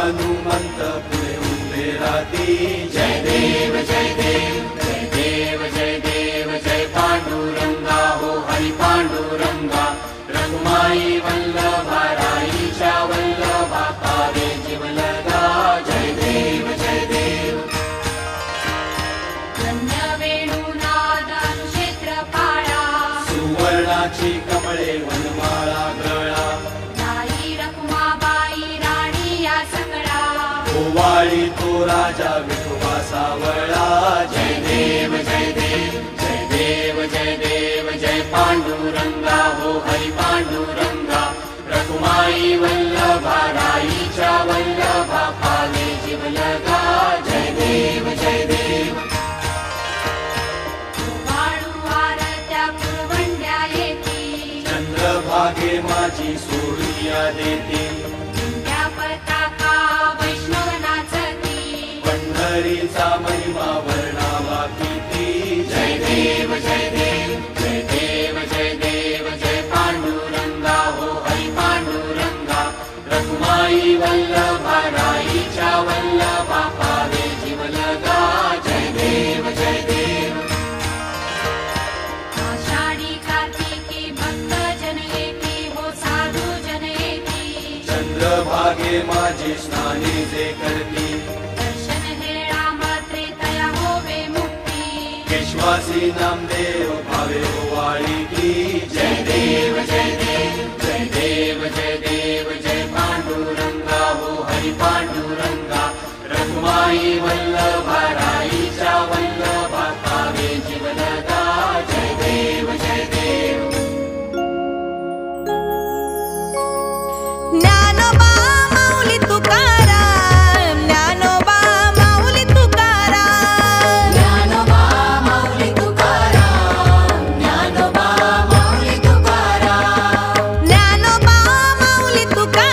हनुमंत पुढे उभे राहती. जय देव जय देव जय देव जय देव जय पांडुरंगा हो हरी पांडुरंगा. रखुमाई वल्लभा राईच्या वल्लभा पावे जीव लगा. जय देव जय देव. धन्य वेणुनाद अनुक्षेत्र पाळा. सुवर्णाची कमळे वनमाळा गळा. राई रखुमाबाई राणी या सकळा. ओवाळी तो राजा विठोबा सावळा. जय देव जय देव जय देव जय देव जय पांडुरंगा हो हरी पांडुरंगा. रखुमाई वल्लभा राईच्या वल्लभा पावे जीव लगा. जय देव जय देव. वाळू आरत्या पुरवंड्या येती. चंद्रभागे माझी सोडिया देती. दिंड्या पताका वैष्णव नाचती. पंढरीचा महिमा वर्णावा किती. जय देव जय देव जय देव जय देव जय पांडुरंगा हो हरी पांडुरंगा. रखुमाई वल्लभा राईच्या वल्लभा पावे जीव लगा. जय देव जय देव. आषाढी कार्तिकी भक्त जन येती हो साधू जन येती. चंद्रभागे माझी स्नाने जे करती. दर्शन हेळा मात्रे तया होवे मुक्ती. विश्वासी नामदेव भावे ओवाळी की. जय देव जय देव जय देव जय देव जय पांडुरंगा हो हरी पांडुरंगा. रखुमाई वल्लभा राईच्या वल्लभा पावे जीव लगा. जय देव जय देव. ज्ञानोबा माऊली तुकाराम. ज्ञानोबा माऊली तुकाराम. ज्ञानोबा माऊली तुकाराम. ज्ञानोबा माऊली तुकाराम. ज्ञानोबा माऊली तुकाराम.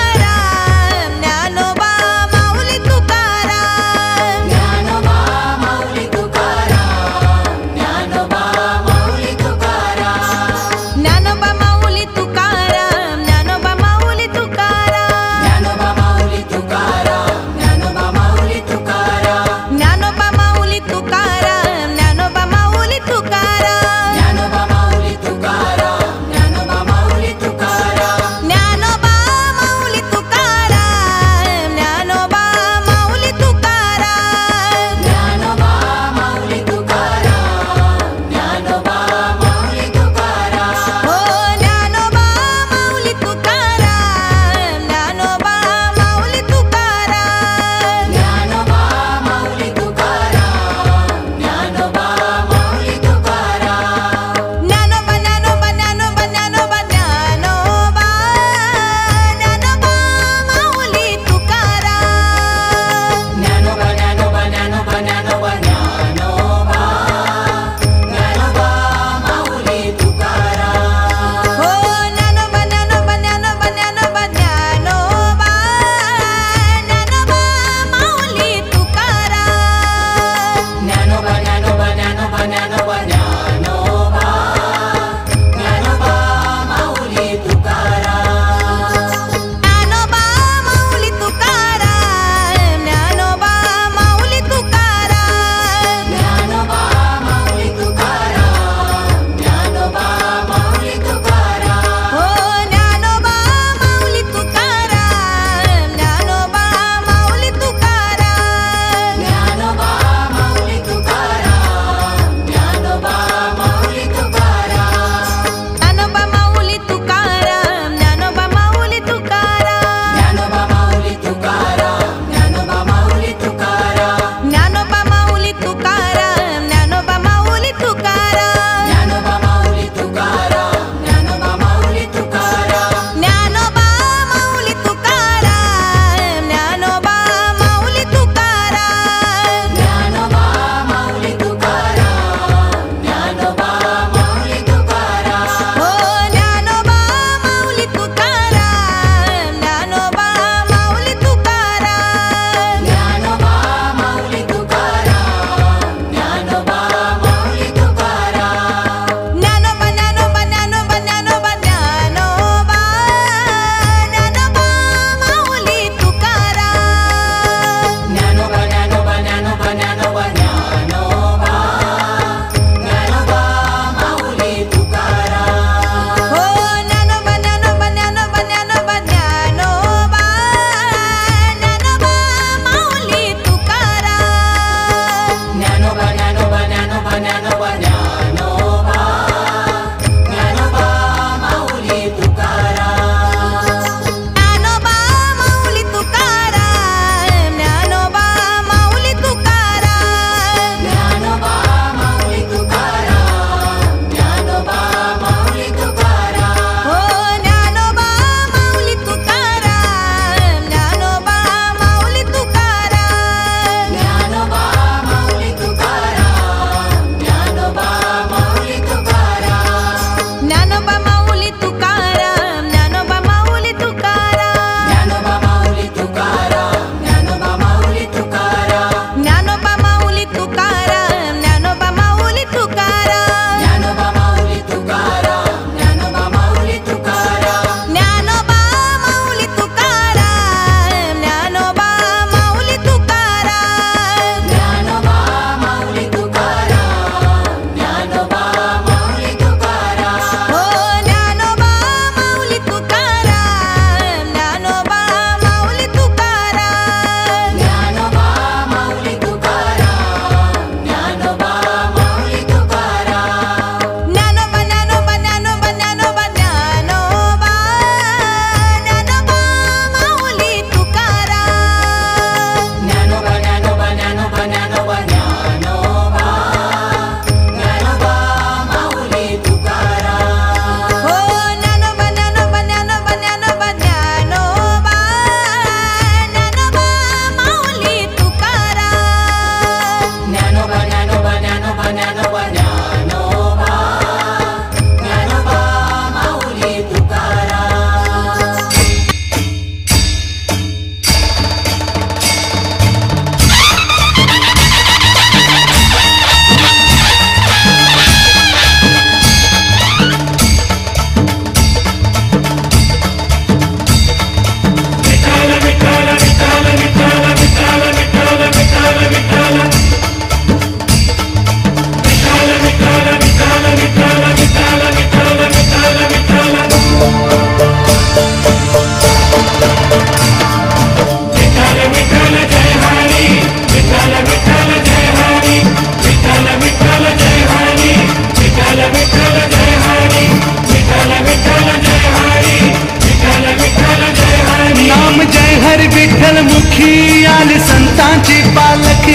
आली संतांची पालखी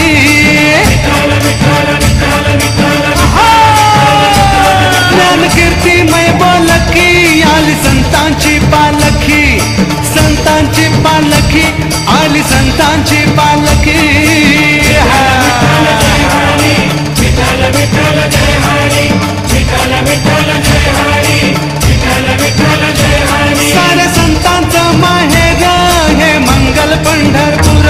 ज्ञान कीर्तिमय बोलकी आली संतांची पालखी संतांची पालखी आली संतांची पालखी सारे संतांचं माहेर हे मंगल पंढरपूर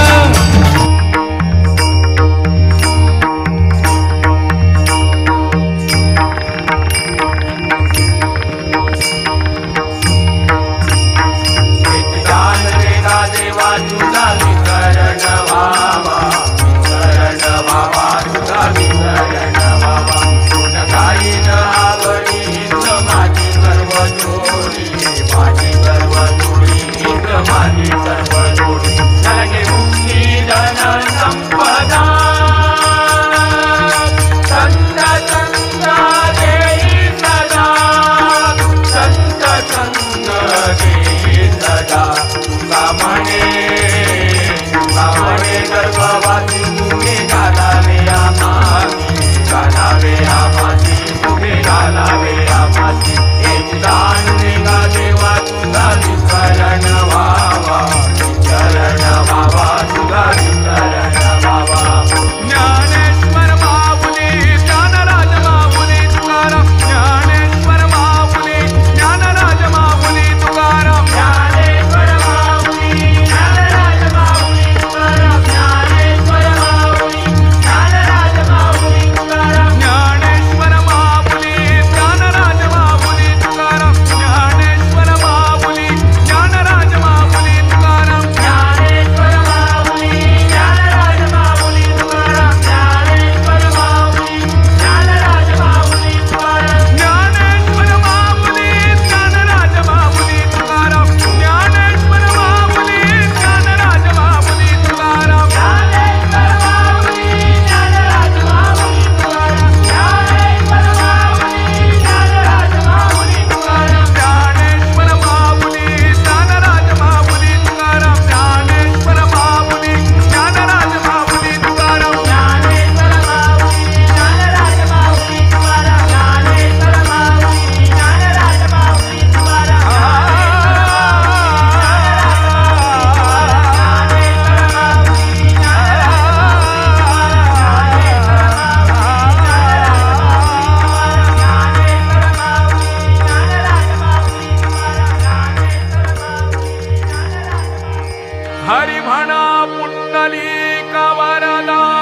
हरी म्हणा पुंडलिक वरदा